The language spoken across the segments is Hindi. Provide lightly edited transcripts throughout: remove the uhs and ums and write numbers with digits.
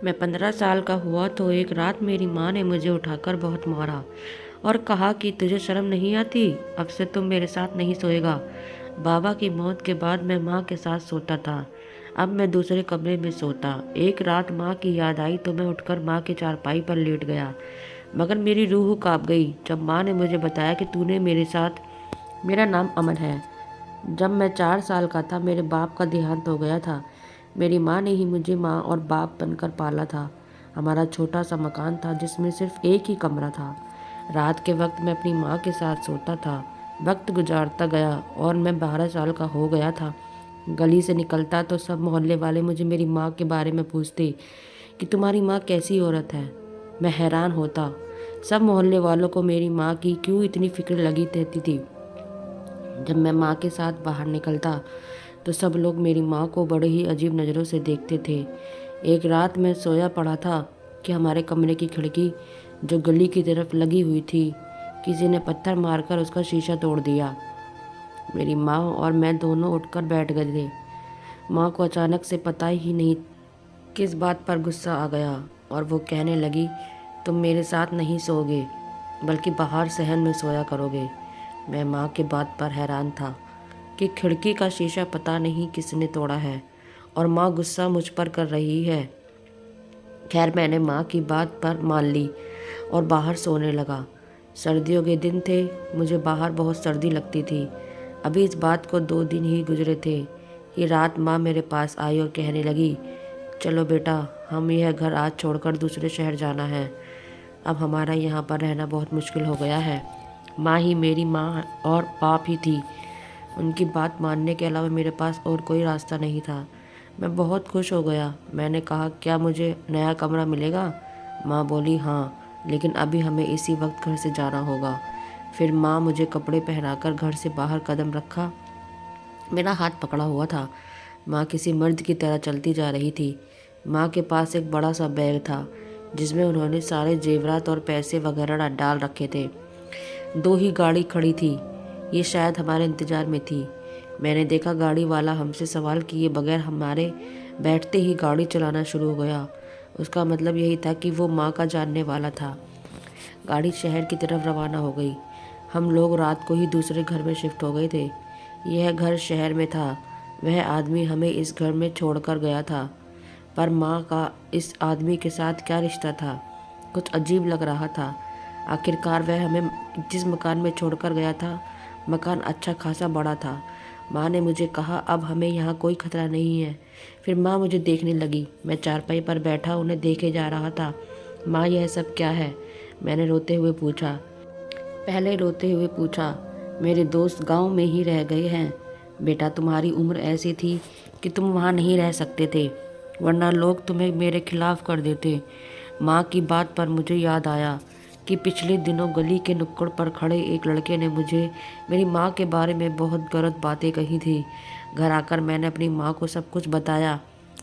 मैं 15 साल का हुआ तो एक रात मेरी माँ ने मुझे उठाकर बहुत मारा और कहा कि तुझे शर्म नहीं आती, अब से तुम मेरे साथ नहीं सोएगा। बाबा की मौत के बाद मैं माँ के साथ सोता था, अब मैं दूसरे कमरे में सोता। एक रात माँ की याद आई तो मैं उठकर माँ के चारपाई पर लेट गया, मगर मेरी रूह कांप गई जब माँ ने मुझे बताया कि तूने मेरे साथ। मेरा नाम अमन है। जब मैं 4 साल का था मेरे बाप का देहांत हो गया था। मेरी माँ ने ही मुझे माँ और बाप बनकर पाला था। हमारा छोटा सा मकान था जिसमें सिर्फ एक ही कमरा था। रात के वक्त मैं अपनी माँ के साथ सोता था। वक्त गुजारता गया और मैं 12 साल का हो गया था। गली से निकलता तो सब मोहल्ले वाले मुझे मेरी माँ के बारे में पूछते कि तुम्हारी माँ कैसी औरत है। मैं हैरान होता, सब मोहल्ले वालों को मेरी माँ की क्यों इतनी फिक्र लगी रहती थी। जब मैं माँ के साथ बाहर निकलता तो सब लोग मेरी माँ को बड़े ही अजीब नज़रों से देखते थे। एक रात मैं सोया पड़ा था कि हमारे कमरे की खिड़की जो गली की तरफ लगी हुई थी, किसी ने पत्थर मारकर उसका शीशा तोड़ दिया। मेरी माँ और मैं दोनों उठकर बैठ गए थे। माँ को अचानक से पता ही नहीं किस बात पर गुस्सा आ गया और वो कहने लगी, तुम मेरे साथ नहीं सोओगे बल्कि बाहर सहन में सोया करोगे। मैं माँ के बात पर हैरान था कि खिड़की का शीशा पता नहीं किसने तोड़ा है और माँ गुस्सा मुझ पर कर रही है। खैर मैंने माँ की बात पर मान ली और बाहर सोने लगा। सर्दियों के दिन थे, मुझे बाहर बहुत सर्दी लगती थी। अभी इस बात को 2 दिन ही गुजरे थे। ये रात माँ मेरे पास आई और कहने लगी, चलो बेटा, हम यह घर आज छोड़कर दूसरे शहर जाना है। अब हमारा यहाँ पर रहना बहुत मुश्किल हो गया है। माँ ही मेरी माँ और बाप ही थी। उनकी बात मानने के अलावा मेरे पास और कोई रास्ता नहीं था। मैं बहुत खुश हो गया। मैंने कहा, क्या मुझे नया कमरा मिलेगा? माँ बोली, हाँ, लेकिन अभी हमें इसी वक्त घर से जाना होगा। फिर माँ मुझे कपड़े पहनाकर घर से बाहर कदम रखा। मेरा हाथ पकड़ा हुआ था। माँ किसी मर्द की तरह चलती जा रही थी। माँ के पास एक बड़ा सा बैग था जिसमें उन्होंने सारे जेवरात और पैसे वगैरह डाल रखे थे। 2 ही गाड़ी खड़ी थी, ये शायद हमारे इंतज़ार में थी। मैंने देखा गाड़ी वाला हमसे सवाल किए बगैर हमारे बैठते ही गाड़ी चलाना शुरू हो गया। उसका मतलब यही था कि वो माँ का जानने वाला था। गाड़ी शहर की तरफ रवाना हो गई। हम लोग रात को ही दूसरे घर में शिफ्ट हो गए थे। यह घर शहर में था। वह आदमी हमें इस घर में छोड़कर गया था, पर माँ का इस आदमी के साथ क्या रिश्ता था? कुछ अजीब लग रहा था। आखिरकार वह हमें जिस मकान में छोड़कर गया था, मकान अच्छा खासा बड़ा था। माँ ने मुझे कहा, अब हमें यहाँ कोई खतरा नहीं है। फिर माँ मुझे देखने लगी। मैं चारपाई पर बैठा उन्हें देखे जा रहा था। माँ, यह सब क्या है? मैंने रोते हुए पूछा, मेरे दोस्त गांव में ही रह गए हैं। बेटा, तुम्हारी उम्र ऐसी थी कि तुम वहाँ नहीं रह सकते थे, वरना लोग तुम्हें मेरे खिलाफ कर देते। माँ की बात पर मुझे याद आया कि पिछले दिनों गली के नुक्कड़ पर खड़े एक लड़के ने मुझे मेरी माँ के बारे में बहुत गलत बातें कही थी। घर आकर मैंने अपनी माँ को सब कुछ बताया,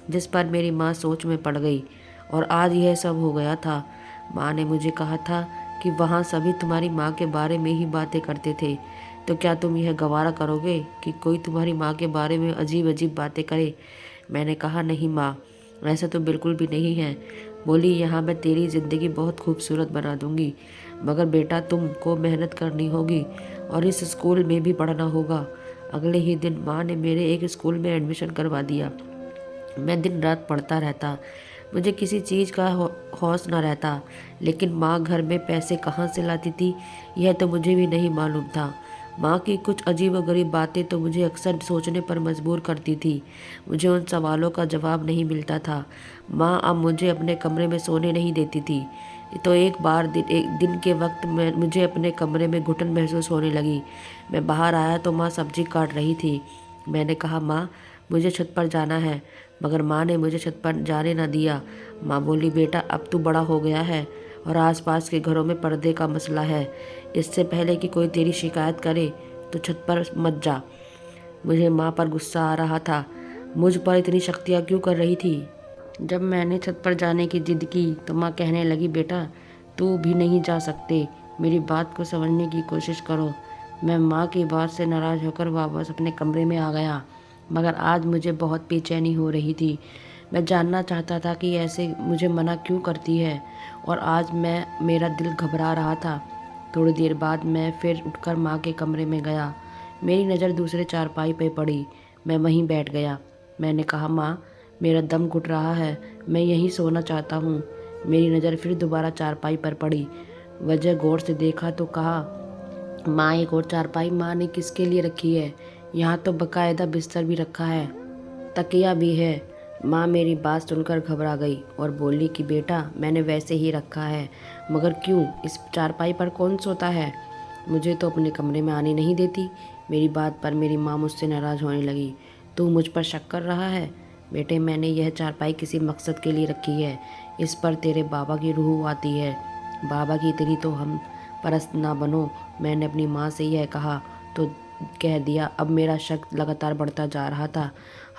जिस पर मेरी माँ सोच में पड़ गई और आज यह सब हो गया था। माँ ने मुझे कहा था कि वहाँ सभी तुम्हारी माँ के बारे में ही बातें करते थे, तो क्या तुम यह गवारा करोगे कि कोई तुम्हारी माँ के बारे में अजीब अजीब बातें करे? मैंने कहा, नहीं माँ, ऐसा तो बिल्कुल भी नहीं है। बोली, यहाँ मैं तेरी ज़िंदगी बहुत खूबसूरत बना दूँगी, मगर बेटा तुमको मेहनत करनी होगी और इस स्कूल में भी पढ़ना होगा। अगले ही दिन माँ ने मेरे एक स्कूल में एडमिशन करवा दिया। मैं दिन रात पढ़ता रहता, मुझे किसी चीज़ का हौस न रहता। लेकिन माँ घर में पैसे कहाँ से लाती थी, यह तो मुझे भी नहीं मालूम था। माँ की कुछ अजीबोगरीब बातें तो मुझे अक्सर सोचने पर मजबूर करती थी। मुझे उन सवालों का जवाब नहीं मिलता था। माँ अब मुझे अपने कमरे में सोने नहीं देती थी। तो एक दिन के वक्त मुझे अपने कमरे में घुटन महसूस होने लगी। मैं बाहर आया तो माँ सब्जी काट रही थी। मैंने कहा, माँ, मुझे छत पर जाना है, मगर माँ ने मुझे छत पर जाने न दिया। माँ बोली, बेटा अब तू बड़ा हो गया है और आसपास के घरों में पर्दे का मसला है। इससे पहले कि कोई तेरी शिकायत करे तो छत पर मत जा। मुझे माँ पर गुस्सा आ रहा था। मुझ पर इतनी शक्तियाँ क्यों कर रही थी? जब मैंने छत पर जाने की जिद की तो माँ कहने लगी, बेटा तू भी नहीं जा सकते, मेरी बात को समझने की कोशिश करो। मैं माँ की बात से नाराज़ होकर वापस अपने कमरे में आ गया, मगर आज मुझे बहुत बेचैनी हो रही थी। मैं जानना चाहता था कि ऐसे मुझे मना क्यों करती है, और आज मेरा दिल घबरा रहा था। थोड़ी देर बाद मैं फिर उठकर माँ के कमरे में गया। मेरी नज़र दूसरे चारपाई पर पड़ी। मैं वहीं बैठ गया। मैंने कहा, माँ, मेरा दम घुट रहा है, मैं यहीं सोना चाहता हूँ। मेरी नज़र फिर दोबारा चारपाई पर पड़ी। वजह गौर से देखा तो कहा, माँ, एक और चारपाई माँ ने किसके लिए रखी है? यहाँ तो बाकायदा बिस्तर भी रखा है, तकिया भी है। माँ मेरी बात सुनकर घबरा गई और बोली कि बेटा, मैंने वैसे ही रखा है, मगर क्यों? इस चारपाई पर कौन सोता है? मुझे तो अपने कमरे में आने नहीं देती। मेरी बात पर मेरी माँ मुझसे नाराज़ होने लगी। तू मुझ पर शक कर रहा है? बेटे, मैंने यह चारपाई किसी मकसद के लिए रखी है। इस पर तेरे बाबा की रूह आती है। बाबा की इतनी तो हम परस्त ना बनो। मैंने अपनी माँ से यह कहा तो कह दिया। अब मेरा शक लगातार बढ़ता जा रहा था।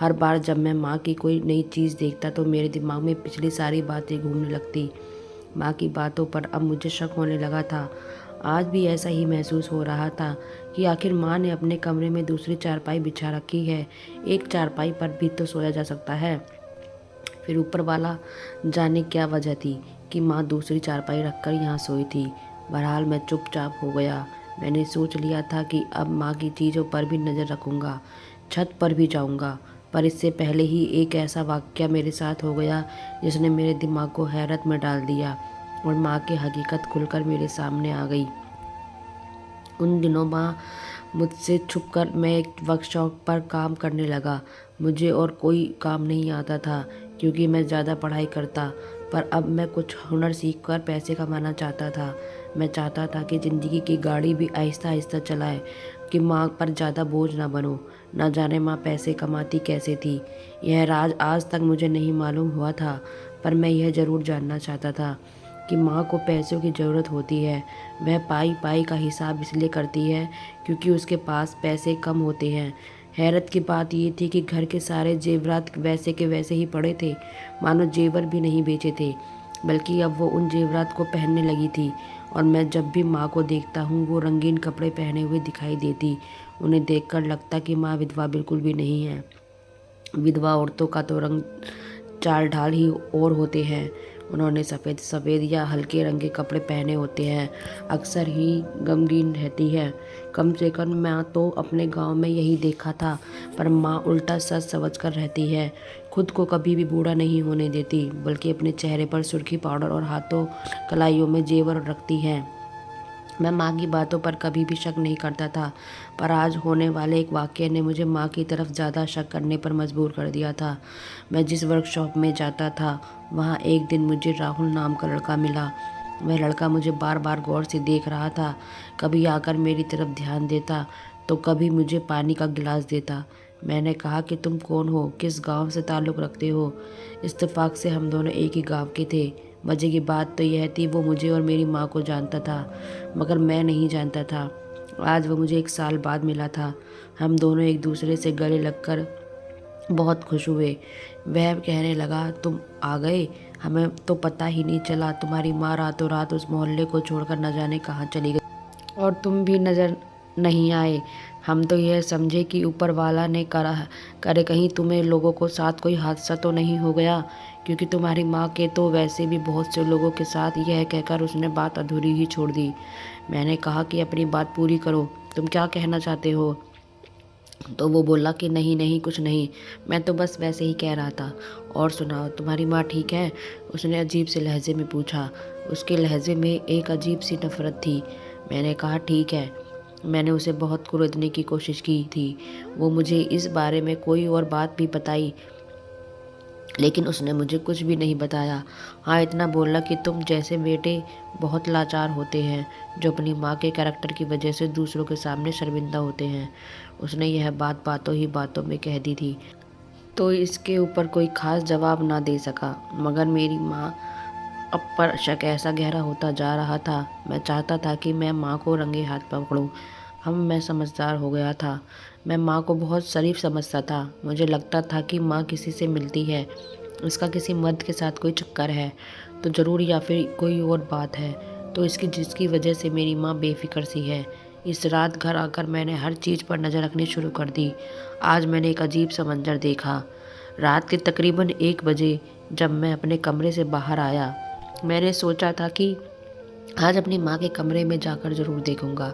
हर बार जब मैं माँ की कोई नई चीज़ देखता तो मेरे दिमाग में पिछली सारी बातें घूमने लगती। माँ की बातों पर अब मुझे शक होने लगा था। आज भी ऐसा ही महसूस हो रहा था कि आखिर माँ ने अपने कमरे में दूसरी चारपाई बिछा रखी है। एक चारपाई पर भी तो सोया जा सकता है। फिर ऊपर वाला जाने क्या वजह थी कि माँ दूसरी चारपाई रखकर यहाँ सोई थी। बहरहाल मैं चुपचाप हो गया। मैंने सोच लिया था कि अब माँ की चीज़ों पर भी नज़र रखूँगा, छत पर भी जाऊँगा। पर इससे पहले ही एक ऐसा वाक़या मेरे साथ हो गया जिसने मेरे दिमाग को हैरत में डाल दिया और माँ की हकीकत खुलकर मेरे सामने आ गई। उन दिनों माँ मुझसे छुपकर मैं एक वर्कशॉप पर काम करने लगा। मुझे और कोई काम नहीं आता था क्योंकि मैं ज़्यादा पढ़ाई करता, पर अब मैं कुछ हुनर सीखकर पैसे कमाना चाहता था। मैं चाहता था कि ज़िंदगी की गाड़ी भी आहिस्ता आहिस्ता चलाए, कि माँ पर ज़्यादा बोझ ना बनो। न जाने माँ पैसे कमाती कैसे थी, यह राज आज तक मुझे नहीं मालूम हुआ था, पर मैं यह ज़रूर जानना चाहता था कि माँ को पैसों की ज़रूरत होती है। वह पाई पाई का हिसाब इसलिए करती है क्योंकि उसके पास पैसे कम होते हैं। हैरत की बात ये थी कि घर के सारे जेवरात वैसे के वैसे ही पड़े थे, मानो जेवर भी नहीं बेचे थे, बल्कि अब वो उन जेवरात को पहनने लगी थी। और मैं जब भी माँ को देखता हूँ वो रंगीन कपड़े पहने हुए दिखाई देती। उन्हें देखकर लगता कि माँ विधवा बिल्कुल भी नहीं है। विधवा औरतों का तो रंग चाल ढाल ही और होते हैं। उन्होंने सफ़ेद सफ़ेद या हल्के रंग के कपड़े पहने होते हैं, अक्सर ही गमगीन रहती है। कम से कम मैं तो अपने गांव में यही देखा था, पर माँ उल्टा सच समझ कर रहती है। खुद को कभी भी बूढ़ा नहीं होने देती, बल्कि अपने चेहरे पर सुर्खी पाउडर और हाथों कलाइयों में जेवर रखती है। मैं माँ की बातों पर कभी भी शक नहीं करता था, पर आज होने वाले एक वाक़ये ने मुझे माँ की तरफ ज़्यादा शक करने पर मजबूर कर दिया था। मैं जिस वर्कशॉप में जाता था वहाँ एक दिन मुझे राहुल नाम का लड़का मिला। वह लड़का मुझे बार बार गौर से देख रहा था। कभी आकर मेरी तरफ ध्यान देता तो कभी मुझे पानी का गिलास देता। मैंने कहा कि तुम कौन हो, किस गांव से ताल्लुक़ रखते हो? इत्तेफाक से हम दोनों एक ही गांव के थे। मज़े की बात तो यह थी वो मुझे और मेरी माँ को जानता था, मगर मैं नहीं जानता था। आज वो मुझे 1 साल बाद मिला था। हम दोनों एक दूसरे से गले लगकर बहुत खुश हुए। वह कहने लगा, तुम आ गए, हमें तो पता ही नहीं चला। तुम्हारी माँ रातों रात उस मोहल्ले को छोड़कर न जाने कहाँ चली गई और तुम भी नज़र नहीं आए। हम तो यह समझे कि ऊपर वाला ने करे कहीं तुम्हें लोगों को साथ कोई हादसा तो नहीं हो गया, क्योंकि तुम्हारी माँ के तो वैसे भी बहुत से लोगों के साथ। यह कहकर उसने बात अधूरी ही छोड़ दी। मैंने कहा कि अपनी बात पूरी करो, तुम क्या कहना चाहते हो? तो वो बोला कि नहीं नहीं, कुछ नहीं, मैं तो बस वैसे ही कह रहा था। और सुनाओ, तुम्हारी माँ ठीक है? उसने अजीब से लहजे में पूछा। उसके लहजे में एक अजीब सी नफरत थी। मैंने कहा, ठीक है। मैंने उसे बहुत कुरेदने की कोशिश की थी। वो मुझे इस बारे में कोई और बात भी बताई, लेकिन उसने मुझे कुछ भी नहीं बताया। हाँ, इतना बोला कि तुम जैसे बेटे बहुत लाचार होते हैं, जो अपनी माँ के कैरेक्टर की वजह से दूसरों के सामने शर्मिंदा होते हैं। उसने यह बात बातों ही बातों में कह दी थी, तो इसके ऊपर कोई खास जवाब ना दे सका। मगर मेरी माँ अब पर शक ऐसा गहरा होता जा रहा था। मैं चाहता था कि मैं माँ को रंगे हाथ पकड़ूं। मैं समझदार हो गया था। मैं माँ को बहुत शरीफ समझता था। मुझे लगता था कि माँ किसी से मिलती है, इसका किसी मर्द के साथ कोई चक्कर है तो ज़रूर, या फिर कोई और बात है तो इसकी, जिसकी वजह से मेरी माँ बेफिक्र सी है। इस रात घर आकर मैंने हर चीज़ पर नज़र रखनी शुरू कर दी। आज मैंने एक अजीब सा मंजर देखा। रात के तकरीबन 1 बजे जब मैं अपने कमरे से बाहर आया, मैंने सोचा था कि आज अपनी माँ के कमरे में जाकर ज़रूर देखूंगा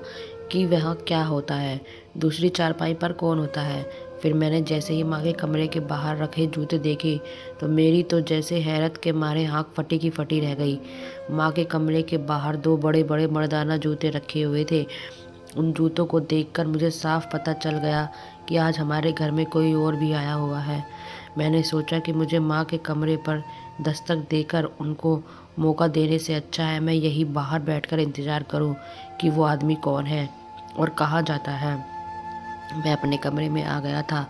कि वहाँ क्या होता है, दूसरी चारपाई पर कौन होता है। फिर मैंने जैसे ही माँ के कमरे के बाहर रखे जूते देखे तो मेरी तो जैसे हैरत के मारे आँख फटी की फटी रह गई। माँ के कमरे के बाहर 2 बड़े बड़े मर्दाना जूते रखे हुए थे। उन जूतों को देखकर मुझे साफ पता चल गया कि आज हमारे घर में कोई और भी आया हुआ है। मैंने सोचा कि मुझे माँ के कमरे पर दस्तक देकर उनको मौका देने से अच्छा है मैं यही बाहर बैठकर इंतज़ार करूं कि वो आदमी कौन है और कहाँ जाता है। मैं अपने कमरे में आ गया था।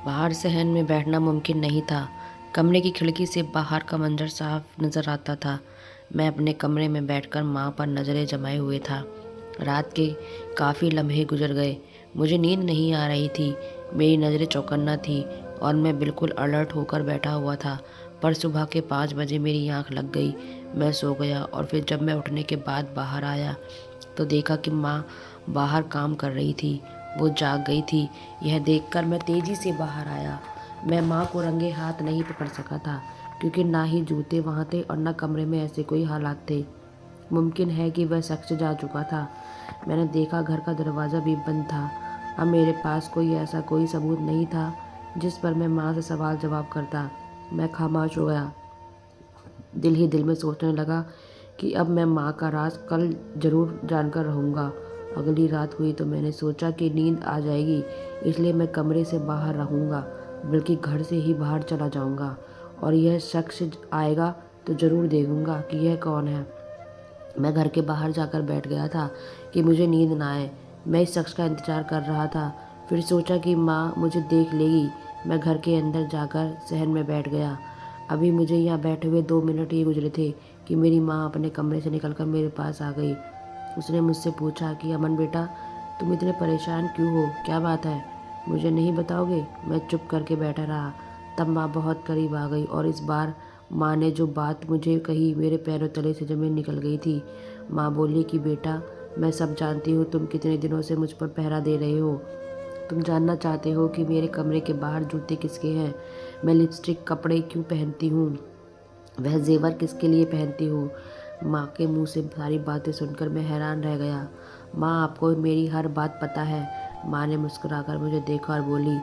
बाहर सहन में बैठना मुमकिन नहीं था। कमरे की खिड़की से बाहर का मंजर साफ नज़र आता था। मैं अपने कमरे में बैठकर माँ पर नज़रें जमाए हुए था। रात के काफ़ी लम्हे गुजर गए। मुझे नींद नहीं आ रही थी। मेरी नज़रें चौकन्ना थी और मैं बिल्कुल अलर्ट होकर बैठा हुआ था। पर सुबह के 5 बजे मेरी आँख लग गई। मैं सो गया और फिर जब मैं उठने के बाद बाहर आया तो देखा कि माँ बाहर काम कर रही थी। वो जाग गई थी। यह देखकर मैं तेज़ी से बाहर आया। मैं माँ को रंगे हाथ नहीं पकड़ सका था क्योंकि ना ही जूते वहाँ थे और न कमरे में ऐसे कोई हालात थे। मुमकिन है कि वह शख्स जा चुका था। मैंने देखा घर का दरवाज़ा भी बंद था। अब मेरे पास कोई सबूत नहीं था जिस पर मैं माँ से सवाल जवाब करता। मैं खामोश हो गया। दिल ही दिल में सोचने लगा कि अब मैं माँ का राज कल ज़रूर जानकर रहूँगा। अगली रात हुई तो मैंने सोचा कि नींद आ जाएगी, इसलिए मैं कमरे से बाहर रहूँगा, बल्कि घर से ही बाहर चला जाऊँगा और यह शख्स आएगा तो ज़रूर देखूँगा कि यह कौन है। मैं घर के बाहर जाकर बैठ गया था कि मुझे नींद ना आए। मैं इस शख्स का इंतज़ार कर रहा था। फिर सोचा कि माँ मुझे देख लेगी। मैं घर के अंदर जाकर सहन में बैठ गया। अभी मुझे यहाँ बैठे हुए 2 मिनट ही गुजरे थे कि मेरी माँ अपने कमरे से निकलकर मेरे पास आ गई। उसने मुझसे पूछा कि अमन बेटा, तुम इतने परेशान क्यों हो, क्या बात है, मुझे नहीं बताओगे? मैं चुप करके बैठा रहा। तब माँ बहुत करीब आ गई और इस बार माँ ने जो बात मुझे कही मेरे पैरों तले से ज़मीन निकल गई थी। माँ बोली कि बेटा, मैं सब जानती हूँ, तुम कितने दिनों से मुझ पर पहरा दे रहे हो। तुम जानना चाहते हो कि मेरे कमरे के बाहर जूते किसके हैं, मैं लिपस्टिक कपड़े क्यों पहनती हूँ, वह जेवर किसके लिए पहनती हूँ। माँ के मुंह से सारी बातें सुनकर मैं हैरान रह गया। माँ, आपको मेरी हर बात पता है। माँ ने मुस्कुराकर मुझे देखा और बोली,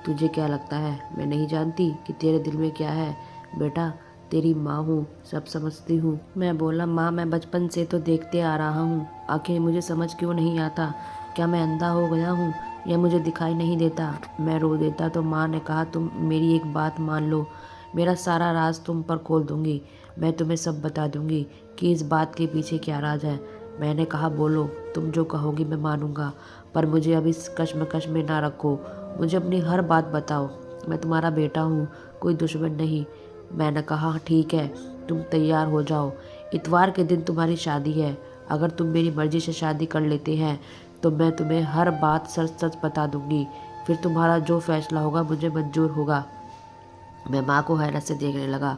तुझे क्या लगता है मैं नहीं जानती कि तेरे दिल में क्या है? बेटा, तेरी माँ हूँ, सब समझती हूँ। मैं बोला, माँ मैं बचपन से तो देखते आ रहा हूँ, आखिर मुझे समझ क्यों नहीं आता? क्या मैं अंधा हो गया हूँ या मुझे दिखाई नहीं देता? मैं रो देता तो माँ ने कहा, तुम मेरी एक बात मान लो, मेरा सारा राज तुम पर खोल दूंगी। मैं तुम्हें सब बता दूंगी कि इस बात के पीछे क्या राज है। मैंने कहा, बोलो, तुम जो कहोगी मैं मानूंगा, पर मुझे अब इस कश्मकश में ना रखो। मुझे अपनी हर बात बताओ। मैं तुम्हारा बेटा हूँ, कोई दुश्मन नहीं। मैंने कहा, ठीक है, तुम तैयार हो जाओ, इतवार के दिन तुम्हारी शादी है। अगर तुम मेरी मर्जी से शादी कर लेते हैं तो मैं तुम्हें हर बात सच सच बता दूंगी। फिर तुम्हारा जो फैसला होगा मुझे मंजूर होगा। मैं माँ को हैरत से देखने लगा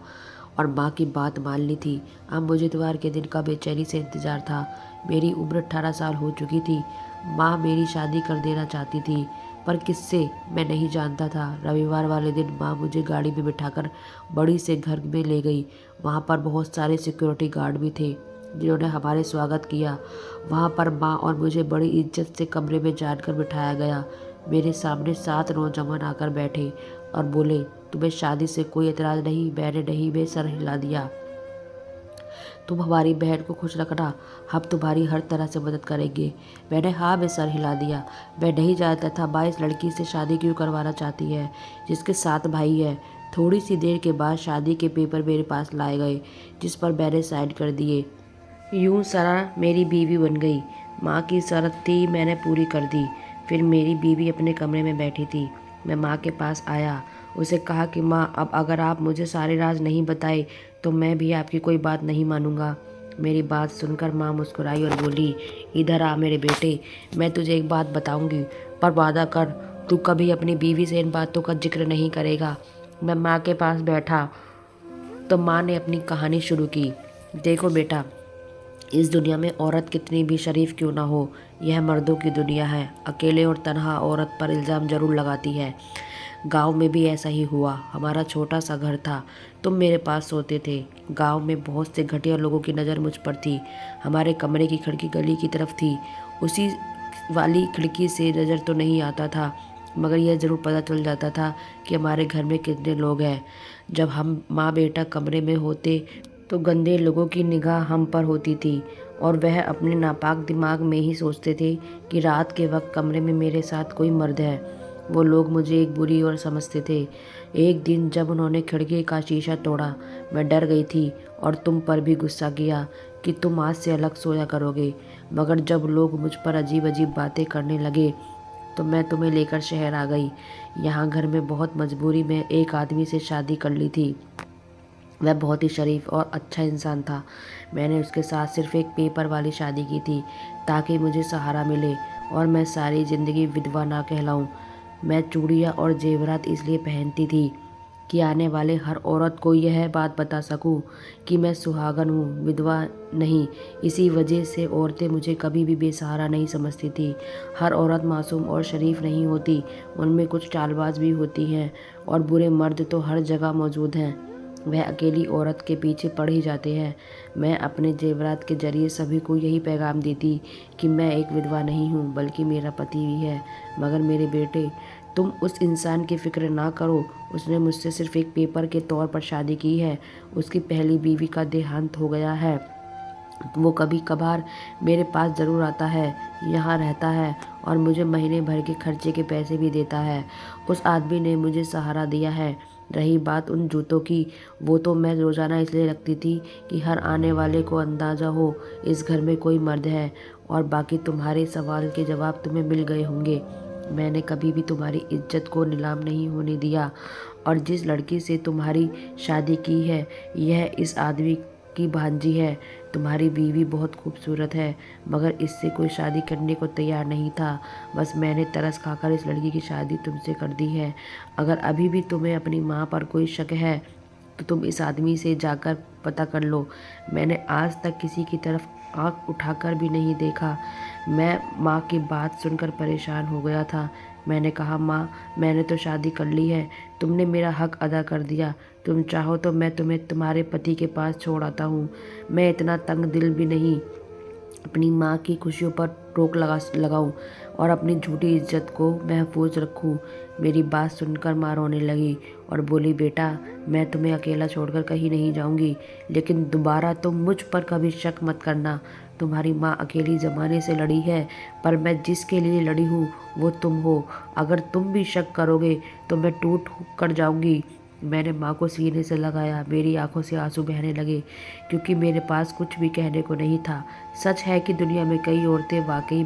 और माँ की बात मान ली थी। अब मुझे इतवार के दिन का बेचैनी से इंतजार था। मेरी उम्र 18 साल हो चुकी थी। माँ मेरी शादी कर देना चाहती थी, पर किससे मैं नहीं जानता था। रविवार वाले दिन माँ मुझे गाड़ी में बिठाकर बड़ी से घर में ले गई। वहाँ पर बहुत सारे सिक्योरिटी गार्ड भी थे जिन्होंने हमारे स्वागत किया। वहाँ पर माँ और मुझे बड़ी इज्जत से कमरे में जानकर बिठाया गया। मेरे सामने 7 नौजवान आकर बैठे और बोले, तुम्हें शादी से कोई एतराज़ नहीं? मैंने नहीं में सर हिला दिया। तुम हमारी बहन को खुश रखना, हम तुम्हारी हर तरह से मदद करेंगे। मैंने हाँ में सर हिला दिया। मैं नहीं जानता था माँ इस लड़की से शादी क्यों करवाना चाहती है जिसके 7 भाई है। थोड़ी सी देर के बाद शादी के पेपर मेरे पास लाए गए जिस पर मैंने साइन कर दिए। यूं सरा मेरी बीवी बन गई। माँ की शर्त थी, मैंने पूरी कर दी। फिर मेरी बीवी अपने कमरे में बैठी थी। मैं माँ के पास आया, उसे कहा कि माँ, अब अगर आप मुझे सारे राज नहीं बताए तो मैं भी आपकी कोई बात नहीं मानूंगा। मेरी बात सुनकर माँ मुस्कुराई और बोली, इधर आ मेरे बेटे, मैं तुझे एक बात बताऊंगी, पर वादा कर तू कभी अपनी बीवी से इन बातों का जिक्र नहीं करेगा। मैं माँ के पास बैठा तो माँ ने अपनी कहानी शुरू की। देखो बेटा, इस दुनिया में औरत कितनी भी शरीफ क्यों ना हो, यह मर्दों की दुनिया है। अकेले और तन्हा औरत पर इल्ज़ाम ज़रूर लगाती है। गांव में भी ऐसा ही हुआ। हमारा छोटा सा घर था, तुम मेरे पास सोते थे। गांव में बहुत से घटिया लोगों की नज़र मुझ पर थी। हमारे कमरे की खिड़की गली की तरफ थी। उसी वाली खिड़की से नज़र तो नहीं आता था, मगर यह ज़रूर पता चल जाता था कि हमारे घर में कितने लोग हैं। जब हम माँ बेटा कमरे में होते तो गंदे लोगों की निगाह हम पर होती थी, और वह अपने नापाक दिमाग में ही सोचते थे कि रात के वक्त कमरे में मेरे साथ कोई मर्द है। वो लोग मुझे एक बुरी और समझते थे। एक दिन जब उन्होंने खिड़की का शीशा तोड़ा, मैं डर गई थी और तुम पर भी गुस्सा किया कि तुम आज से अलग सोया करोगे। मगर जब लोग मुझ पर अजीब अजीब बातें करने लगे तो मैं तुम्हें लेकर शहर आ गई। यहाँ घर में बहुत मजबूरी में एक आदमी से शादी कर ली थी। वह बहुत ही शरीफ और अच्छा इंसान था। मैंने उसके साथ सिर्फ एक पेपर वाली शादी की थी ताकि मुझे सहारा मिले और मैं सारी ज़िंदगी विधवा ना कहलाऊं। मैं चूड़ियाँ और जेवरात इसलिए पहनती थी कि आने वाले हर औरत को यह बात बता सकूं कि मैं सुहागन हूँ, विधवा नहीं। इसी वजह से औरतें मुझे कभी भी बेसहारा नहीं समझती थी। हर औरत मासूम और शरीफ नहीं होती, उनमें कुछ चालबाज भी होती हैं, और बुरे मर्द तो हर जगह मौजूद हैं। वह अकेली औरत के पीछे पड़ ही जाते हैं। मैं अपने जेवरात के जरिए सभी को यही पैगाम देती कि मैं एक विधवा नहीं हूँ, बल्कि मेरा पति भी है। मगर मेरे बेटे, तुम उस इंसान की फिक्र ना करो। उसने मुझसे सिर्फ एक पेपर के तौर पर शादी की है। उसकी पहली बीवी का देहांत हो गया है। वो कभी कभार मेरे पास ज़रूर आता है, यहाँ रहता है और मुझे महीने भर के खर्चे के पैसे भी देता है। उस आदमी ने मुझे सहारा दिया है। रही बात उन जूतों की, वो तो मैं रोज़ाना इसलिए रखती थी कि हर आने वाले को अंदाज़ा हो इस घर में कोई मर्द है। और बाकी तुम्हारे सवाल के जवाब तुम्हें मिल गए होंगे। मैंने कभी भी तुम्हारी इज्जत को नीलाम नहीं होने दिया, और जिस लड़की से तुम्हारी शादी की है, यह इस आदमी की भांजी है। तुम्हारी बीवी बहुत खूबसूरत है, मगर इससे कोई शादी करने को तैयार नहीं था। बस मैंने तरस खाकर इस लड़की की शादी तुमसे कर दी है। अगर अभी भी तुम्हें अपनी माँ पर कोई शक है तो तुम इस आदमी से जाकर पता कर लो। मैंने आज तक किसी की तरफ आंख उठाकर भी नहीं देखा। मैं माँ की बात सुनकर परेशान हो गया था। मैंने कहा, माँ, मैंने तो शादी कर ली है, तुमने मेरा हक अदा कर दिया। तुम चाहो तो मैं तुम्हें तुम्हारे पति के पास छोड़ आता हूँ। मैं इतना तंग दिल भी नहीं अपनी माँ की खुशियों पर रोक लगाऊं और अपनी झूठी इज्जत को महफूज रखूं। मेरी बात सुनकर माँ रोने लगी और बोली, बेटा, मैं तुम्हें अकेला छोड़कर कहीं नहीं जाऊंगी, लेकिन दोबारा तुम मुझ पर कभी शक मत करना। तुम्हारी माँ अकेली ज़माने से लड़ी है, पर मैं जिसके लिए लड़ी हूँ वो तुम हो। अगर तुम भी शक करोगे तो मैं टूट कर जाऊंगी। मैंने माँ को सीने से लगाया। मेरी आंखों से आंसू बहने लगे, क्योंकि मेरे पास कुछ भी कहने को नहीं था। सच है कि दुनिया में कई औरतें वाकई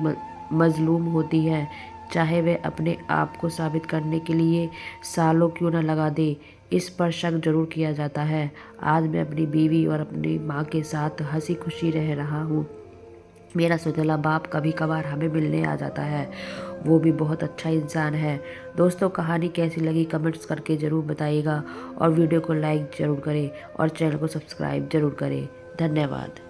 मजलूम होती हैं, चाहे वे अपने आप को साबित करने के लिए सालों क्यों न लगा दे। इस पर शक जरूर किया जाता है। आज मैं अपनी बीवी और अपनी माँ के साथ हंसी खुशी रह रहा हूँ। मेरा सौतेला बाप कभी कभार हमें मिलने आ जाता है, वो भी बहुत अच्छा इंसान है। दोस्तों, कहानी कैसी लगी कमेंट्स करके ज़रूर बताइएगा, और वीडियो को लाइक ज़रूर करें और चैनल को सब्सक्राइब ज़रूर करें। धन्यवाद।